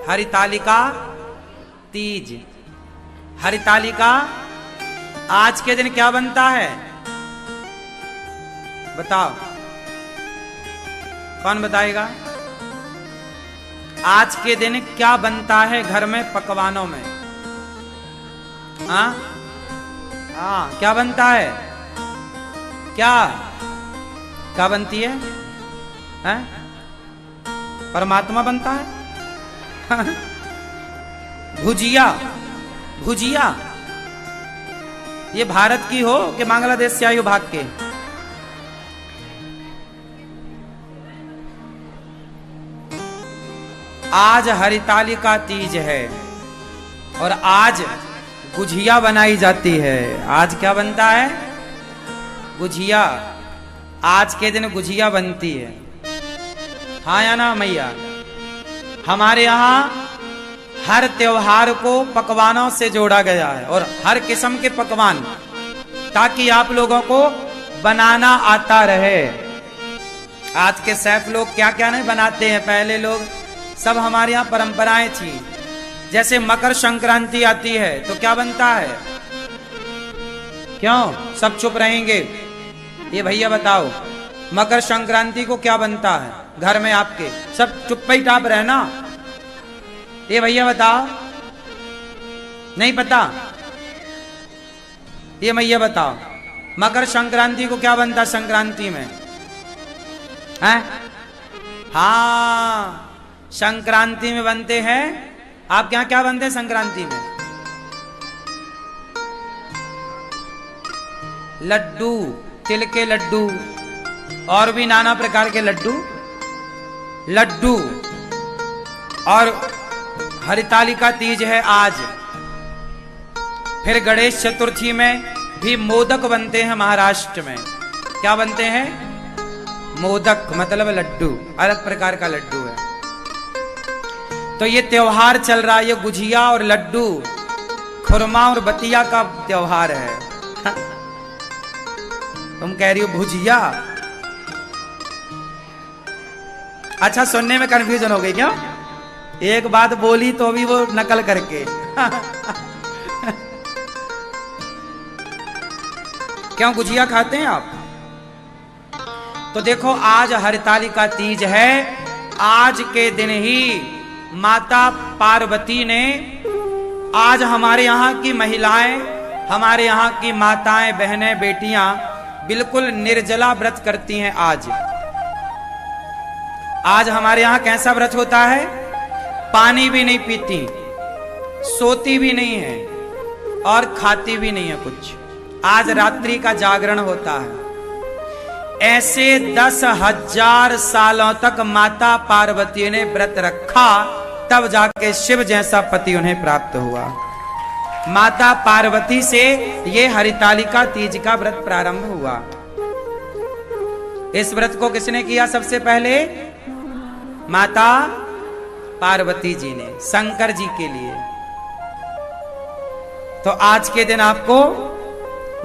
हरितालिका तीज। हरितालिका आज के दिन क्या बनता है बताओ, कौन बताएगा? आज के दिन क्या बनता है घर में पकवानों में? हाँ हाँ, क्या बनता है? क्या क्या बनती है? हैं? परमात्मा बनता है। भुजिया। भुजिया ये भारत की हो कि बांग्लादेश से आई हो भाग के? आज हरितालिका तीज है और आज गुझिया बनाई जाती है। आज क्या बनता है? गुझिया। आज के दिन गुझिया बनती है। हाँ या ना मैया? हमारे यहाँ हर त्योहार को पकवानों से जोड़ा गया है और हर किस्म के पकवान, ताकि आप लोगों को बनाना आता रहे। आज के सैफ लोग क्या क्या नहीं बनाते हैं, पहले लोग सब हमारे यहाँ परंपराएं थी। जैसे मकर संक्रांति आती है तो क्या बनता है? क्यों सब चुप रहेंगे? ये भैया बताओ, मकर संक्रांति को क्या बनता है घर में आपके? सब चुप ही टाप रहे ना। ये भैया बताओ, नहीं पता? ये भैया बताओ, मकर संक्रांति को क्या बनता संक्रांति में? हैं? हाँ, संक्रांति में बनते हैं। आप क्या क्या बनते हैं संक्रांति में? लड्डू, तिल के लड्डू और भी नाना प्रकार के लड्डू। लड्डू और हरितालिका तीज है आज। फिर गणेश चतुर्थी में भी मोदक बनते हैं महाराष्ट्र में। क्या बनते हैं? मोदक मतलब लड्डू, अलग प्रकार का लड्डू है। तो ये त्योहार चल रहा है, ये गुझिया और लड्डू, खुरमा और बतिया का त्योहार है। तुम कह रही हो भुजिया? अच्छा, सुनने में कंफ्यूजन हो गई क्या? एक बात बोली तो भी वो नकल करके। क्यों गुझिया खाते हैं आप? तो देखो, आज हरितालिका तीज है। आज के दिन ही माता पार्वती ने, आज हमारे यहाँ की महिलाएं, हमारे यहाँ की माताएं, बहनें, बेटियां बिल्कुल निर्जला व्रत करती हैं। आज हमारे यहाँ कैसा व्रत होता है? पानी भी नहीं पीती, सोती भी नहीं है और खाती भी नहीं है कुछ। आज रात्रि का जागरण होता है। ऐसे 10,000 सालों तक माता पार्वती ने व्रत रखा, तब जाके शिव जैसा पति उन्हें प्राप्त हुआ। माता पार्वती से ये हरितालिका तीज का व्रत प्रारंभ हुआ। इस व्रत को किसने किया सबसे पहले? माता पार्वती जी ने, शंकर जी के लिए। तो आज के दिन आपको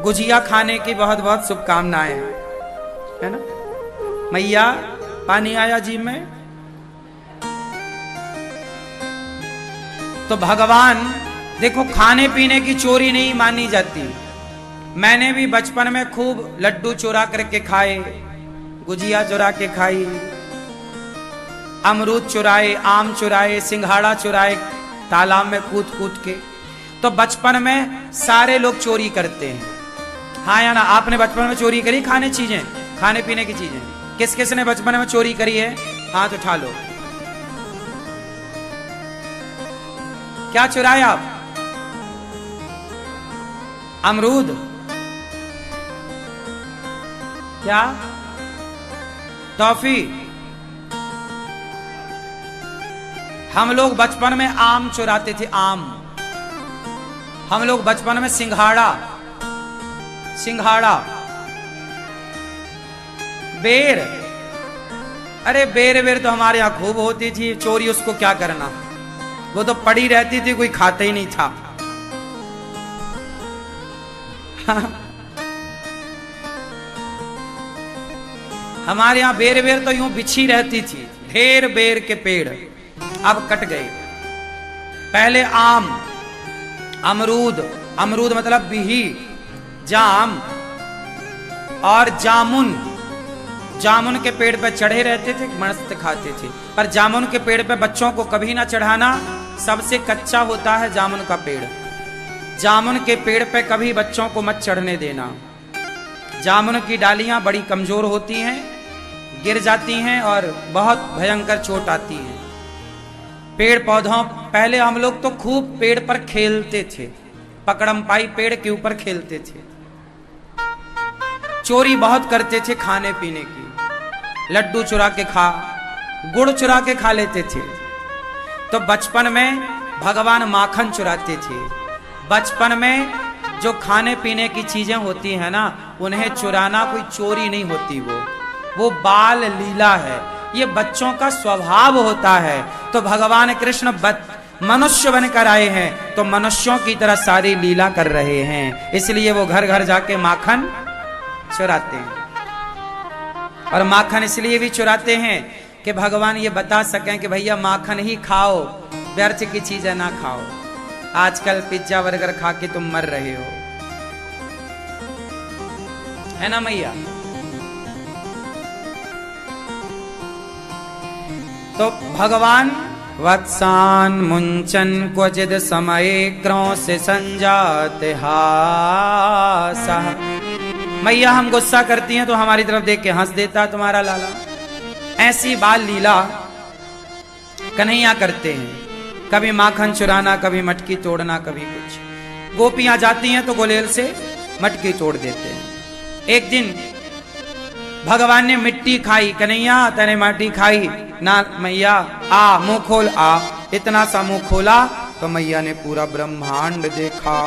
गुझिया खाने की बहुत बहुत शुभकामनाएं, है ना मैया? पानी आया जी में? तो भगवान देखो, खाने पीने की चोरी नहीं मानी जाती। मैंने भी बचपन में खूब लड्डू चुरा करके खाए, गुजिया चुरा के खाई, अमरूद चुराए, आम चुराए, सिंघाड़ा चुराए, तालाब में कूद कूद के। तो बचपन में सारे लोग चोरी करते हैं। हाँ या ना? आपने बचपन में चोरी करी खाने चीजें, खाने पीने की चीजें? किस किस ने बचपन में चोरी करी है? हाथ उठा लो। क्या चुराया आप? अमरूद? क्या? टॉफी? हम लोग बचपन में आम चुराते थे, आम। हम लोग बचपन में सिंघाड़ा, सिंघाड़ा, बेर। अरे बेर बेर तो हमारे यहां खूब होती थी चोरी, उसको क्या करना, वो तो पड़ी रहती थी, कोई खाता ही नहीं था। हमारे यहां बेर बेर तो यूं बिछी रहती थी, ढेर बेर के पेड़ अब कट गए। पहले आम, अमरूद, अमरूद मतलब बिही, जाम और जामुन, जामुन के पेड़ पे चढ़े रहते थे, मस्त खाते थे। पर जामुन के पेड़ पे बच्चों को कभी ना चढ़ाना, सबसे कच्चा होता है जामुन का पेड़। जामुन के पेड़ पे कभी बच्चों को मत चढ़ने देना। जामुन की डालियां बड़ी कमजोर होती हैं, गिर जाती हैं और बहुत भयंकर चोट आती है। पेड़ पौधों, पहले हम लोग तो खूब पेड़ पर खेलते थे, पकड़म पाई पेड़ के ऊपर खेलते थे, चोरी बहुत करते थे खाने पीने की, लड्डू चुरा के खा, गुड़ चुरा के खा लेते थे। तो बचपन में भगवान माखन चुराते थे। बचपन में जो खाने पीने की चीजें होती हैं ना, उन्हें चुराना कोई चोरी नहीं होती, वो बाल लीला है, ये बच्चों का स्वभाव होता है। तो भगवान कृष्ण मनुष्य बनकर आए हैं, तो मनुष्यों की तरह सारी लीला कर रहे हैं, इसलिए वो घर घर जाके माखन चुराते हैं। और माखन इसलिए भी चुराते हैं कि भगवान ये बता सकें कि भैया माखन ही खाओ, व्यर्थ की चीजें ना खाओ। आजकल पिज्जा बर्गर खा के तुम मर रहे हो, है ना मैया? तो भगवान वत्सान मुंचन क्वचिद समय क्रों से संजाते हासा। मैया हम गुस्सा करती हैं तो हमारी तरफ देख के हंस देता तुम्हारा लाला। ऐसी बाल लीला कन्हैया करते हैं, कभी माखन चुराना, कभी मटकी तोड़ना, कभी कुछ। गोपियां जाती हैं तो गुलेल से मटकी तोड़ देते हैं। एक दिन भगवान ने मिट्टी खाई, कन्हैया तने माटी खाई ना मैया, आ मुंह खोल, आ। इतना सा मुंह खोला तो मैया ने पूरा ब्रह्मांड देखा।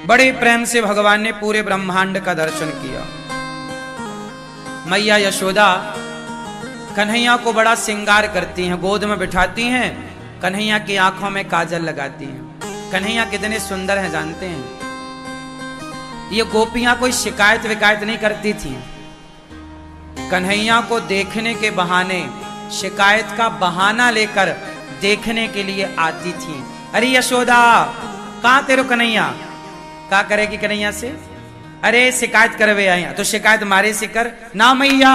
बड़े प्रेम से भगवान ने पूरे ब्रह्मांड का दर्शन किया। मैया यशोदा कन्हैया को बड़ा श्रृंगार करती हैं, गोद में बिठाती हैं, कन्हैया की आंखों में काजल लगाती हैं। कन्हैया कितने सुंदर हैं जानते हैं? ये गोपियां कोई शिकायत विकायत नहीं करती थी, कन्हैया को देखने के बहाने, शिकायत का बहाना लेकर देखने के लिए आती थी। अरे यशोदा कहां तेरे कन्हैया, क्या करेगी कन्हैया से? अरे शिकायत करवे आई, तो शिकायत मारे से कर ना मैया,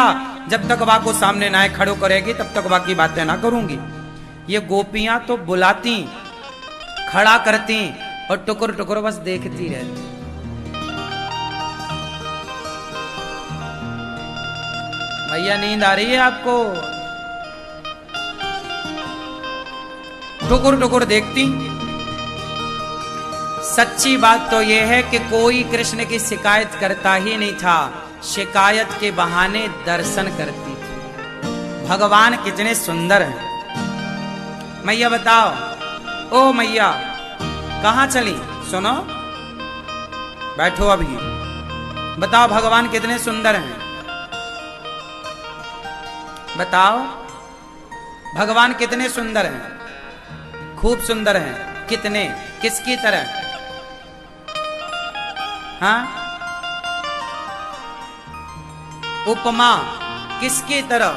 जब तक वा को सामने ना खड़ो करेगी तब तक वा की बातें ना करूंगी। ये गोपियां तो बुलाती, खड़ा करती और टुकुर टुकुर बस देखती रहती। मैया नींद आ रही है आपको? टुकुर टुकुर देखती। सच्ची बात तो यह है कि कोई कृष्ण की शिकायत करता ही नहीं था, शिकायत के बहाने दर्शन करती थी। भगवान कितने सुंदर हैं। मैया बताओ, ओ मैया कहां चली? सुनो, बैठो अभी, बताओ भगवान कितने सुंदर हैं? बताओ भगवान कितने सुंदर हैं? खूब सुंदर हैं। कितने? किसकी तरह? हाँ, उपमा किसकी तरह?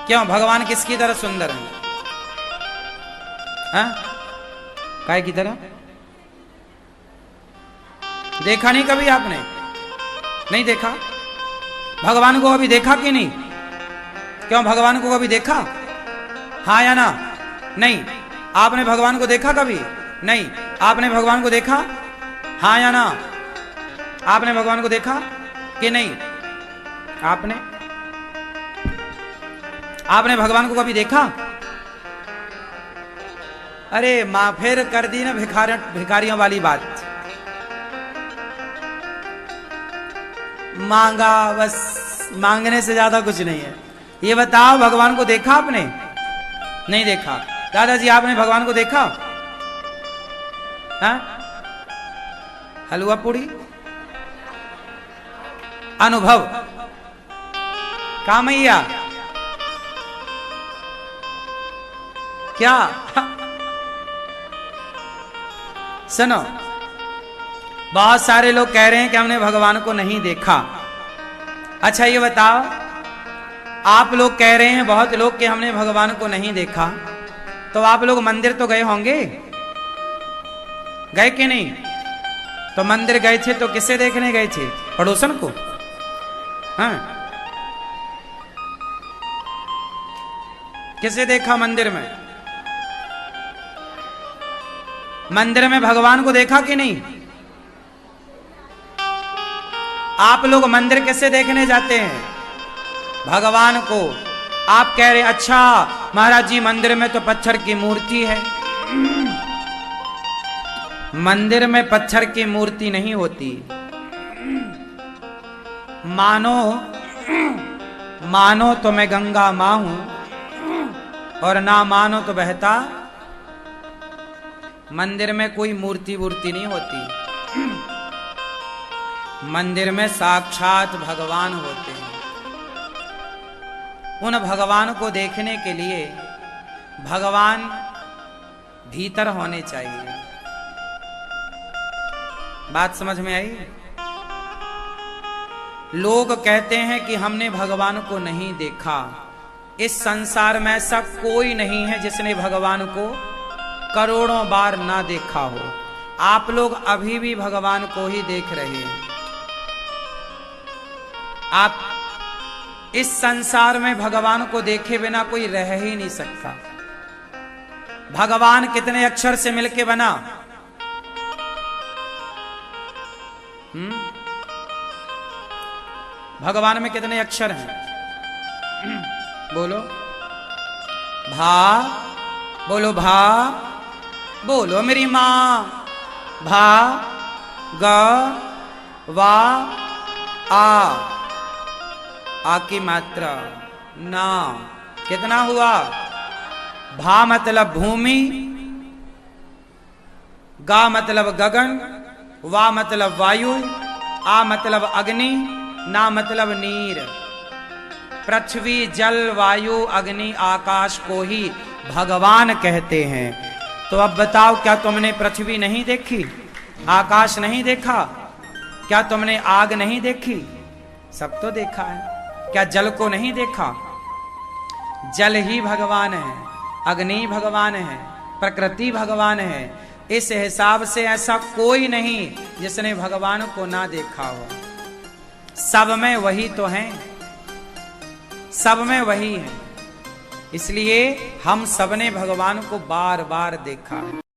क्यों भगवान किसकी तरह सुंदर है? हाँ, काय की तरह? देखा नहीं कभी आपने? नहीं देखा? भगवान को कभी देखा कि नहीं? क्यों भगवान को कभी देखा? हाँ या ना? नहीं। आपने भगवान को देखा कभी? नहीं। आपने भगवान को देखा? हाँ या ना? आपने भगवान को देखा कि नहीं? आपने भगवान को कभी देखा? अरे मां फिर कर दी ना भिखारियों वाली बात। मांगा बस, मांगने से ज्यादा कुछ नहीं है। ये बताओ भगवान को देखा आपने? नहीं देखा। दादाजी आपने भगवान को देखा? हाँ? हलवा पूड़ी अनुभव कामैया क्या? सुनो, बहुत सारे लोग कह रहे हैं कि हमने भगवान को नहीं देखा। अच्छा ये बताओ, आप लोग कह रहे हैं बहुत लोग कि हमने भगवान को नहीं देखा, तो आप लोग मंदिर तो गए होंगे, गए कि नहीं? तो मंदिर गए थे तो किसे देखने गए थे? पड़ोसन को? हाँ, किसे देखा मंदिर में? मंदिर में भगवान को देखा कि नहीं? आप लोग मंदिर किसे देखने जाते हैं? भगवान को। आप कह रहे अच्छा महाराज जी मंदिर में तो पत्थर की मूर्ति है। मंदिर में पत्थर की मूर्ति नहीं होती। मानो तो मैं गंगा मां हूं और ना मानो तो बहता। मंदिर में कोई मूर्ति नहीं होती। मंदिर में साक्षात भगवान होते हैं। उन भगवान को देखने के लिए भगवान भीतर होने चाहिए। बात समझ में आई? लोग कहते हैं कि हमने भगवान को नहीं देखा। इस संसार में ऐसा कोई नहीं है जिसने भगवान को करोड़ों बार ना देखा हो। आप लोग अभी भी भगवान को ही देख रहे हैं। आप इस संसार में भगवान को देखे बिना कोई रह ही नहीं सकता। भगवान कितने अक्षर से मिलके बना? भगवान में कितने अक्षर हैं? बोलो भा, बोलो भा, बोलो मेरी मां। भा, ग, वा, आ की मात्रा ना। कितना हुआ? भा मतलब भूमि, गा मतलब गगन, वा मतलब वायु, आ मतलब अग्नि, ना मतलब नीर। पृथ्वी, जल, वायु, अग्नि, आकाश को ही भगवान कहते हैं। तो अब बताओ, क्या तुमने पृथ्वी नहीं देखी? आकाश नहीं देखा? क्या तुमने आग नहीं देखी? सब तो देखा है। क्या जल को नहीं देखा? जल ही भगवान है, अग्नि भगवान है, प्रकृति भगवान है। इस हिसाब से ऐसा कोई नहीं जिसने भगवान को ना देखा हो। सब में वही तो हैं, सब में वही है। इसलिए हम सबने भगवान को बार बार देखा है।